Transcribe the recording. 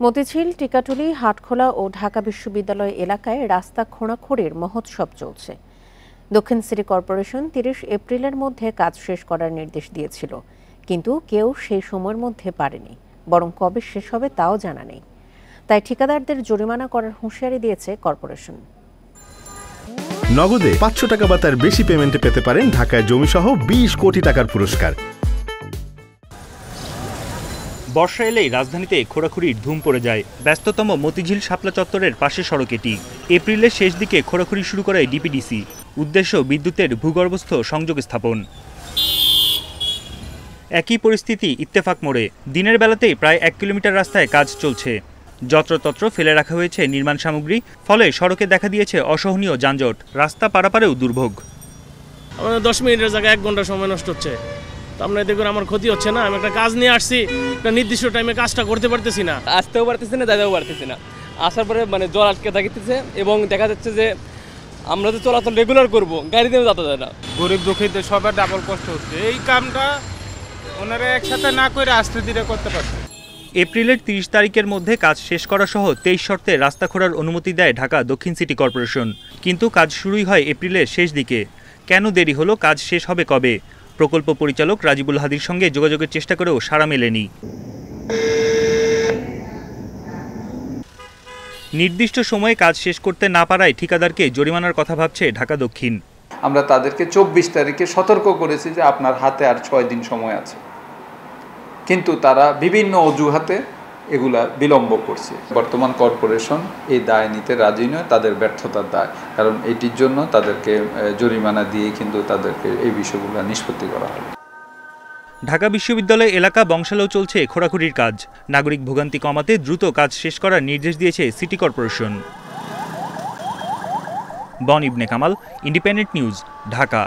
মতিঝিল, টিকাটুলি, হাটখোলা ও ঢাকা বিশ্ববিদ্যালয় এলাকায় রাস্তা খোঁড়াখুঁড়ির মহোৎসব চলছে। দক্ষিণ সিটি কর্পোরেশন ৩০ এপ্রিলের মধ্যে কাজ শেষ করার নির্দেশ দিয়েছিল, কিন্তু কেউ সেই সময়ের মধ্যে পারেনি, বরং কবে শেষ হবে তাও জানা নেই। তাই ঠিকাদারদের জরিমানা করার হুঁশিয়ারি দিয়েছে কর্পোরেশন। নগদে ৫০০ টাকা বা তার বেশি পেমেন্টে পেতে পারেন ঢাকায় জমিসহ ২০ কোটি টাকার পুরস্কার। বর্ষা এলেই রাজধানীতে খোঁড়াখুঁড়ির ধুম পড়ে যায়। ব্যস্ততম মতিঝিল শাপলা চত্বরের পাশে সড়ক এটি। এপ্রিলের শেষ দিকে খোঁড়াখুঁড়ি শুরু করে ডিপিডিসি। উদ্দেশ্য বিদ্যুতের ভূগর্ভস্থ সংযোগ স্থাপন। একই পরিস্থিতি ইত্তেফাক মোড়ে। দিনের বেলাতেই প্রায় ১ কিলোমিটার রাস্তায় কাজ চলছে। যত্রতত্র ফেলে রাখা হয়েছে নির্মাণ সামগ্রী, ফলে সড়কে দেখা দিয়েছে অসহনীয় যানজট। রাস্তা পারাপারেও দুর্ভোগ। আমাদের 10 মিনিটের জায়গায় 1 ঘন্টা সময় নষ্ট হচ্ছে। আপনারা দেখুন, আমার ক্ষতি হচ্ছে না। আমি একটা কাজ নিয়ে আসছি, একটা নির্দিষ্ট টাইমে কাজটা করতে পারতেছি না। আসতেও পারতেছি না, যাইতেও পারতেছি না। আসার পরে জল আটকে থাকিতেছে এবং দেখা যাচ্ছে যে আমরা তো চলাচল রেগুলার করবো, গাড়িতেও যাতে যায় না। গরিব দুঃখীদের সবার ডাবল কষ্ট হচ্ছে। এই কামটা ওনারা একসাথে না করে আস্তে ধীরে করতে পারছে। এপ্রিলের ৩০ তারিখের মধ্যে কাজ শেষ করা সহ ২৩ শর্তে রাস্তা খোঁড়ার অনুমতি দেয় ঢাকা দক্ষিণ সিটি কর্পোরেশন। কিন্তু কাজ শুরুই হয় এপ্রিলের শেষ দিকে। কেন দেরি হলো? কাজ শেষ হবে কবে? প্রকল্প পরিচালক রাজিবুল হাদির সঙ্গে যোগাযোগের চেষ্টা করেও সাড়া মেলেনি। নির্দিষ্ট সময়ে কাজ শেষ করতে না পারায় ঠিকাদারকে জরিমানার কথা ভাবছে ঢাকা দক্ষিণ। আমরা তাদেরকে ২৪ তারিখে সতর্ক করেছি যে আপনার হাতে আর ৬ দিন সময় আছে, কিন্তু তারা বিভিন্ন অজুহাতে এগুলা বিলম্ব করছে। বর্তমান কর্পোরেশন এই দায় নিতে রাজি নয়, তাদের ব্যর্থতার দায়। কারণ এটির জন্য তাদেরকে জরিমানা দিয়ে কিন্তু তাদেরকে এই বিষয়গুলো নিষ্পত্তি করা হবে। ঢাকা বিশ্ববিদ্যালয় এলাকা বংশালেও চলছে খোঁড়াখুঁড়ির কাজ। নাগরিক ভোগান্তি কমাতে দ্রুত কাজ শেষ করার নির্দেশ দিয়েছে সিটি কর্পোরেশন। বন ইবনে কামাল, ইন্ডিপেন্ডেন্ট নিউজ, ঢাকা।